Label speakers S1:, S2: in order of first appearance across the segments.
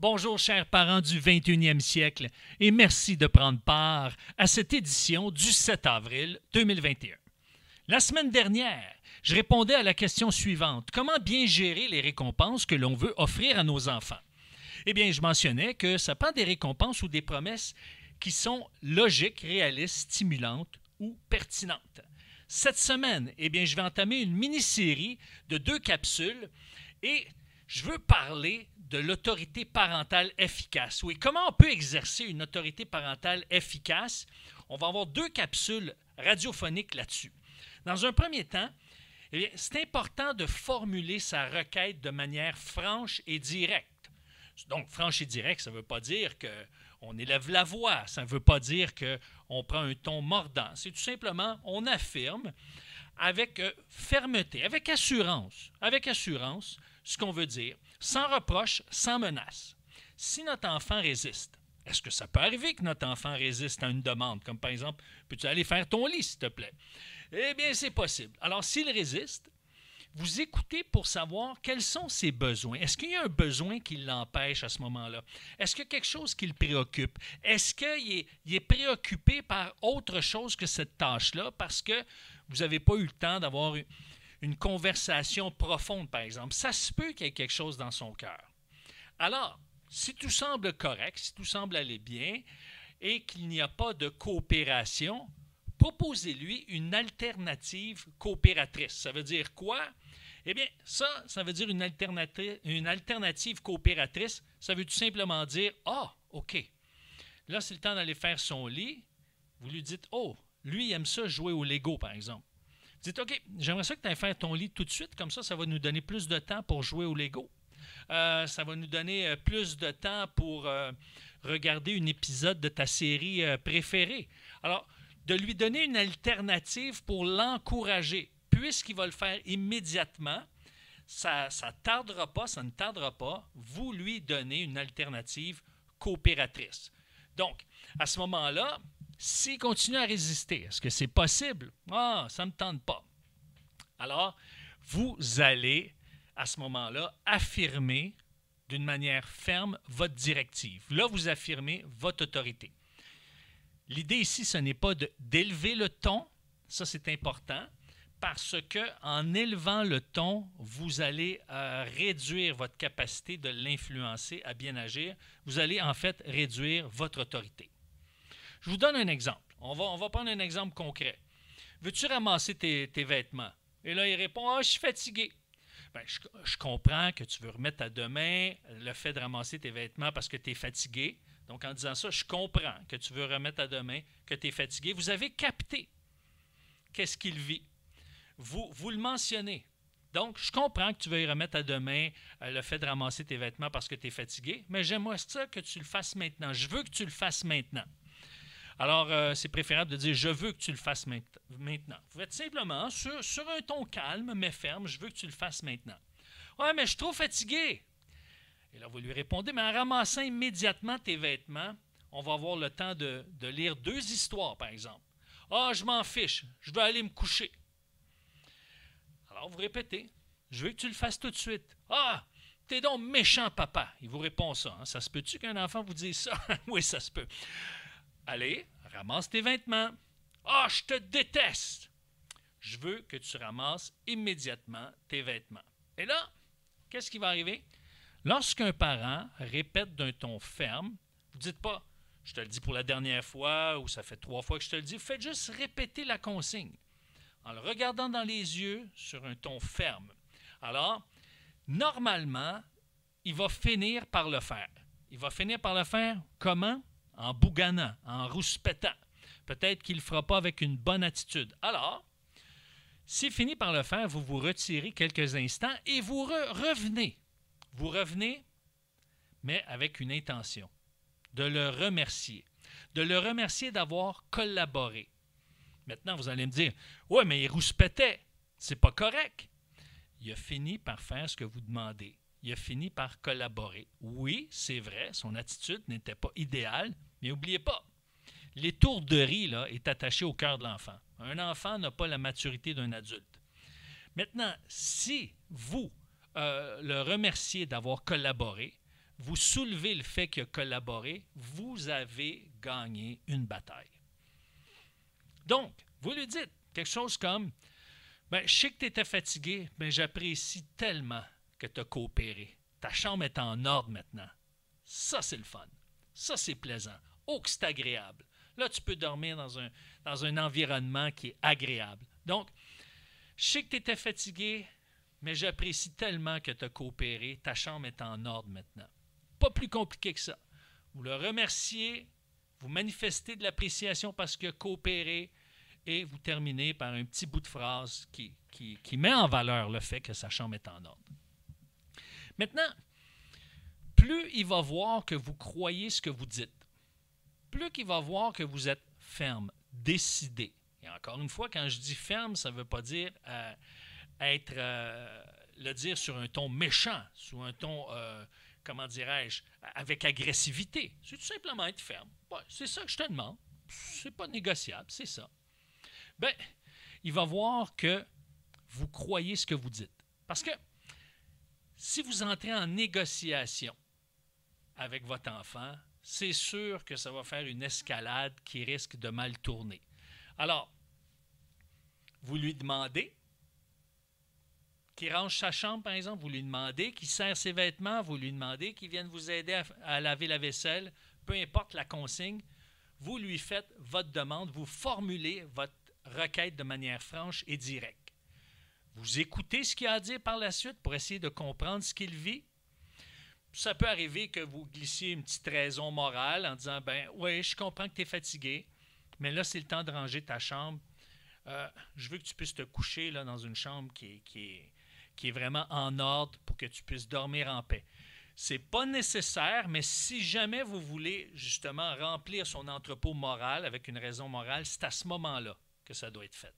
S1: Bonjour chers parents du 21e siècle et merci de prendre part à cette édition du 7 avril 2021. La semaine dernière, je répondais à la question suivante: comment bien gérer les récompenses que l'on veut offrir à nos enfants? Eh bien, je mentionnais que ça prend des récompenses ou des promesses qui sont logiques, réalistes, stimulantes ou pertinentes. Cette semaine, eh bien, je vais entamer une mini-série de 2 capsules et je veux parler de l'autorité parentale efficace. Oui, comment on peut exercer une autorité parentale efficace? On va avoir 2 capsules radiophoniques là-dessus. Dans un premier temps, eh bien, c'est important de formuler sa requête de manière franche et directe. Donc, franche et directe, ça ne veut pas dire qu'on élève la voix, ça ne veut pas dire qu'on prend un ton mordant. C'est tout simplement, on affirme avec fermeté, avec assurance, ce qu'on veut dire, sans reproche, sans menace. Si notre enfant résiste, est-ce que ça peut arriver que notre enfant résiste à une demande, comme par exemple, peux-tu aller faire ton lit, s'il te plaît? Eh bien, c'est possible. Alors, s'il résiste, vous écoutez pour savoir quels sont ses besoins. Est-ce qu'il y a un besoin qui l'empêche à ce moment-là? Est-ce qu'il y a quelque chose qui le préoccupe? Est-ce qu'il est préoccupé par autre chose que cette tâche-là parce que vous n'avez pas eu le temps d'avoir une conversation profonde, par exemple? Ça se peut qu'il y ait quelque chose dans son cœur. Alors, si tout semble correct, si tout semble aller bien et qu'il n'y a pas de coopération, proposez-lui une alternative coopératrice. Ça veut dire quoi? Eh bien, ça veut dire une alternative coopératrice. Ça veut tout simplement dire, OK, là, c'est le temps d'aller faire son lit. Vous lui dites, lui, il aime ça jouer au Lego, par exemple. Vous dites, OK, j'aimerais ça que tu ailles faire ton lit tout de suite, comme ça va nous donner plus de temps pour jouer au Lego. Ça va nous donner plus de temps pour regarder un épisode de ta série préférée. Alors, de lui donner une alternative pour l'encourager, puisqu'il va le faire immédiatement, ça ne tardera pas, vous lui donnez une alternative coopératrice. Donc, à ce moment-là, s'il continue à résister, est-ce que c'est possible? Ça ne me tente pas. Alors, vous allez, à ce moment-là, affirmer d'une manière ferme votre directive. Là, vous affirmez votre autorité. L'idée ici, ce n'est pas d'élever le ton, ça c'est important, parce qu'en élevant le ton, vous allez réduire votre capacité de l'influencer à bien agir. Vous allez en fait réduire votre autorité. Je vous donne un exemple. On va prendre un exemple concret. Veux-tu ramasser tes vêtements? Et là, il répond, je suis fatigué. Bien, je comprends que tu veux remettre à demain le fait de ramasser tes vêtements parce que tu es fatigué. Donc, en disant ça, je comprends que tu veux remettre à demain, que tu es fatigué. Vous avez capté qu'est-ce qu'il vit. Vous le mentionnez. Donc, je comprends que tu veuilles remettre à demain le fait de ramasser tes vêtements parce que tu es fatigué, mais j'aimerais ça que tu le fasses maintenant. Je veux que tu le fasses maintenant. Alors, c'est préférable de dire « je veux que tu le fasses maintenant ». Vous êtes simplement sur un ton calme mais ferme « je veux que tu le fasses maintenant ». « Ouais, mais je suis trop fatigué ». Et là, vous lui répondez, mais en ramassant immédiatement tes vêtements, on va avoir le temps de lire 2 histoires, par exemple. « je m'en fiche, je veux aller me coucher ». Alors, vous répétez, « je veux que tu le fasses tout de suite ». « t'es donc méchant, papa ». Il vous répond ça. Hein? Ça se peut-tu qu'un enfant vous dise ça? Oui, ça se peut. Allez, ramasse tes vêtements. « je te déteste ». Je veux que tu ramasses immédiatement tes vêtements. Et là, qu'est-ce qui va arriver? Lorsqu'un parent répète d'un ton ferme, vous ne dites pas « je te le dis pour la dernière fois » ou « ça fait 3 fois que je te le dis ». Vous faites juste répéter la consigne en le regardant dans les yeux sur un ton ferme. Alors, normalement, il va finir par le faire. Il va finir par le faire comment? En bouganant, en rouspétant. Peut-être qu'il ne le fera pas avec une bonne attitude. Alors, s'il finit par le faire, vous vous retirez quelques instants et vous revenez. Vous revenez, mais avec une intention, de le remercier. De le remercier d'avoir collaboré. Maintenant, vous allez me dire, « ouais, mais il rouspétait, c'est pas correct. » Il a fini par faire ce que vous demandez. Il a fini par collaborer. Oui, c'est vrai, son attitude n'était pas idéale, mais n'oubliez pas, l'étourderie là, est attachée au cœur de l'enfant. Un enfant n'a pas la maturité d'un adulte. Maintenant, si vous le remerciez d'avoir collaboré, vous soulevez le fait qu'il a collaboré, vous avez gagné une bataille. Donc, vous lui dites quelque chose comme « Je sais que tu étais fatigué, mais j'apprécie tellement que tu as coopéré. Ta chambre est en ordre maintenant. » Ça, c'est le fun. Ça, c'est plaisant. Oh, que c'est agréable. Là, tu peux dormir dans un environnement qui est agréable. Donc, je sais que tu étais fatigué, mais j'apprécie tellement que tu as coopéré. Ta chambre est en ordre maintenant. Pas plus compliqué que ça. Vous le remerciez, vous manifestez de l'appréciation parce qu'il a coopéré et vous terminez par un petit bout de phrase qui met en valeur le fait que sa chambre est en ordre. Maintenant, plus il va voir que vous croyez ce que vous dites, plus qu'il va voir que vous êtes ferme, décidé. Et encore une fois, quand je dis ferme, ça ne veut pas dire le dire sur un ton méchant, sur un ton, comment dirais-je, avec agressivité. C'est tout simplement être ferme. Ouais, c'est ça que je te demande. C'est pas négociable, c'est ça. Bien, il va voir que vous croyez ce que vous dites. Parce que si vous entrez en négociation avec votre enfant, c'est sûr que ça va faire une escalade qui risque de mal tourner. Alors, vous lui demandez qu'il range sa chambre, par exemple, vous lui demandez qu'il serre ses vêtements, vous lui demandez qu'il vienne vous aider à laver la vaisselle, peu importe la consigne, vous lui faites votre demande, vous formulez votre requête de manière franche et directe. Vous écoutez ce qu'il a à dire par la suite pour essayer de comprendre ce qu'il vit. Ça peut arriver que vous glissiez une petite raison morale en disant « oui, je comprends que tu es fatigué, mais là, c'est le temps de ranger ta chambre. Je veux que tu puisses te coucher là, dans une chambre qui est vraiment en ordre pour que tu puisses dormir en paix. » C'est pas nécessaire, mais si jamais vous voulez justement remplir son entrepôt moral avec une raison morale, c'est à ce moment-là que ça doit être fait.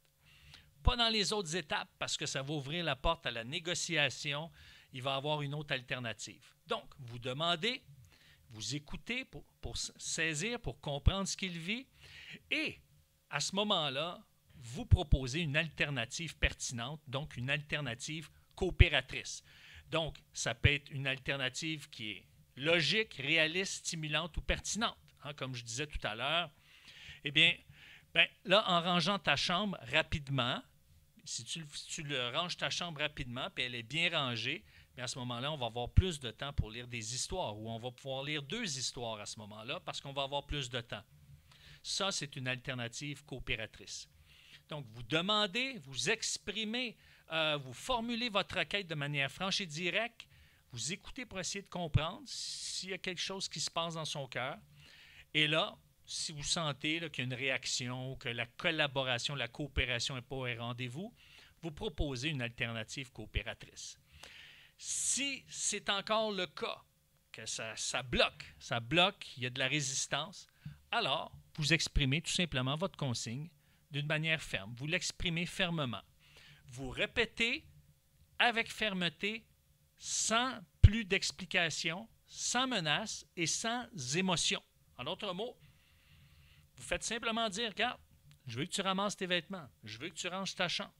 S1: Pas dans les autres étapes, parce que ça va ouvrir la porte à la négociation. Il va y avoir une autre alternative. Donc, vous demandez, vous écoutez pour saisir, pour comprendre ce qu'il vit, et à ce moment-là, vous proposez une alternative pertinente, donc une alternative coopératrice. Donc, ça peut être une alternative qui est logique, réaliste, stimulante ou pertinente. Comme je disais tout à l'heure, eh bien, là, en rangeant ta chambre rapidement, si tu ranges ta chambre rapidement, puis elle est bien rangée, bien à ce moment-là, on va avoir plus de temps pour lire des histoires, ou on va pouvoir lire 2 histoires à ce moment-là, parce qu'on va avoir plus de temps. Ça, c'est une alternative coopératrice. Donc, vous demandez, vous exprimez, vous formulez votre requête de manière franche et directe, vous écoutez pour essayer de comprendre s'il y a quelque chose qui se passe dans son cœur, et là, si vous sentez là, qu'il y a une réaction, que la collaboration, la coopération n'est pas au rendez-vous, vous proposez une alternative coopératrice. Si c'est encore le cas, que ça bloque, il y a de la résistance, alors vous exprimez tout simplement votre consigne d'une manière ferme. Vous l'exprimez fermement. Vous répétez avec fermeté, sans plus d'explication, sans menace et sans émotion. En d'autres mots, vous faites simplement dire, regarde, je veux que tu ramasses tes vêtements, je veux que tu ranges ta chambre,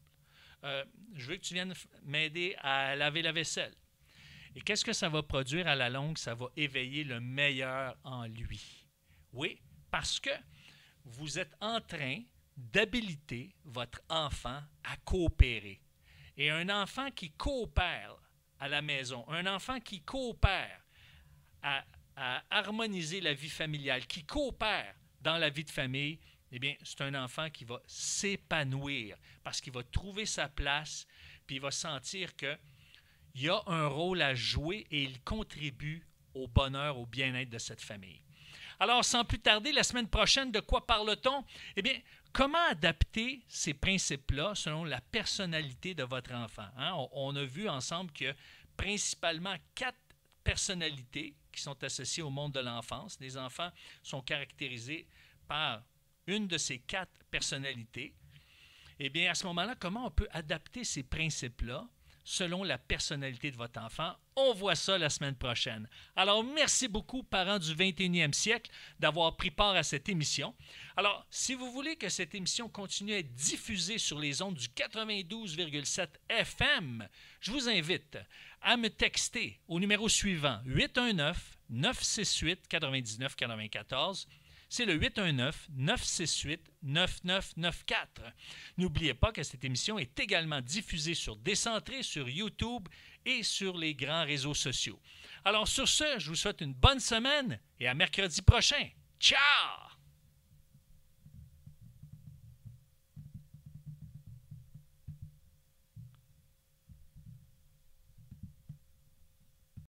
S1: je veux que tu viennes m'aider à laver la vaisselle. Et qu'est-ce que ça va produire à la longue? Ça va éveiller le meilleur en lui. Oui, parce que vous êtes en train d'habiliter votre enfant à coopérer. Et un enfant qui coopère à la maison, un enfant qui coopère à harmoniser la vie familiale, qui coopère dans la vie de famille, eh bien, c'est un enfant qui va s'épanouir parce qu'il va trouver sa place, puis il va sentir qu'il y a un rôle à jouer et il contribue au bonheur, au bien-être de cette famille. Alors, sans plus tarder, la semaine prochaine, de quoi parle-t-on? Eh bien, comment adapter ces principes-là selon la personnalité de votre enfant? On a vu ensemble qu'il y a principalement 4 personnalités qui sont associées au monde de l'enfance. Les enfants sont caractérisés par une de ces 4 personnalités. Eh bien, à ce moment-là, comment on peut adapter ces principes-là selon la personnalité de votre enfant. On voit ça la semaine prochaine. Alors, merci beaucoup, parents du 21e siècle, d'avoir pris part à cette émission. Alors, si vous voulez que cette émission continue à être diffusée sur les ondes du 92,7 FM, je vous invite à me texter au numéro suivant, 819-968-9994. C'est le 819-968-9994. N'oubliez pas que cette émission est également diffusée sur Décentré, sur YouTube et sur les grands réseaux sociaux. Alors sur ce, je vous souhaite une bonne semaine et à mercredi prochain. Ciao!